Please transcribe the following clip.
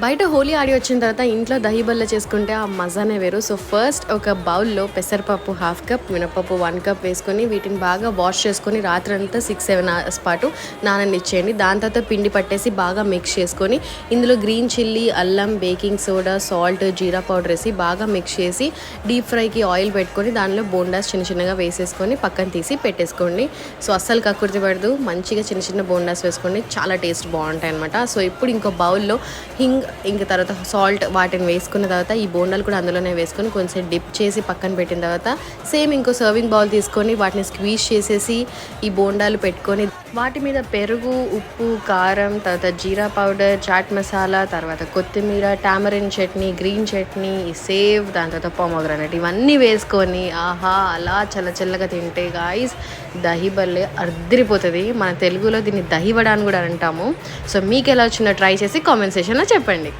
బయట హోలీ ఆడి వచ్చిన తర్వాత ఇంట్లో దహి బల్ల చేసుకుంటే ఆ మజానే వేరు. సో ఫస్ట్ ఒక బౌల్లో పెసరపప్పు 1/2 కప్, మినపప్పు 1 కప్ వేసుకొని వీటిని బాగా వాష్ చేసుకొని రాత్రంతా 6-7 అవర్స్ పాటు నాననిచ్చేయండి. దాని తర్వాత పిండి పట్టేసి బాగా మిక్స్ చేసుకొని ఇందులో గ్రీన్ చిల్లీ, అల్లం, బేకింగ్ సోడా, సాల్ట్, జీరా పౌడర్ వేసి బాగా మిక్స్ చేసి డీప్ ఫ్రైకి ఆయిల్ పెట్టుకొని దానిలో బోండాస్ చిన్న చిన్నగా వేసేసుకొని పక్కన తీసి పెట్టేసుకోండి. సో అస్సలు కక్కుర్తి పడదు, మంచిగా చిన్న చిన్న బోండాస్ వేసుకోండి, చాలా టేస్ట్ బాగుంటాయి అనమాట. సో ఇప్పుడు ఇంకో బౌల్లో ఇంక తర్వాత సాల్ట్ వాటిని వేసుకున్న తర్వాత ఈ బోండాలు కూడా అందులోనే వేసుకొని కొంచెం డిప్ చేసి పక్కన పెట్టిన తర్వాత సేమ్ ఇంకో సర్వింగ్ బౌల్ తీసుకొని వాటిని స్క్వీజ్ చేసేసి ఈ బోండాలు పెట్టుకొని వాటి మీద పెరుగు, ఉప్పు, కారం, తర్వాత జీరా పౌడర్, చాట్ మసాలా, తర్వాత కొత్తిమీర, tamarind chutney, green chutney, save, దాని తర్వాత పొమోగ్రానైట్ ఇవన్నీ వేసుకొని ఆహా అలా చల్లచల్లగా తింటే గాయ్స్ దహి బల్లే అర్దిరిపోతుంది. మన తెలుగులో దీన్ని దహి వడ అని కూడా అంటాము. సో మీకు ఎలా వచ్చిందో ట్రై చేసి కామెంట్ సెక్షన్లో చెప్పండి.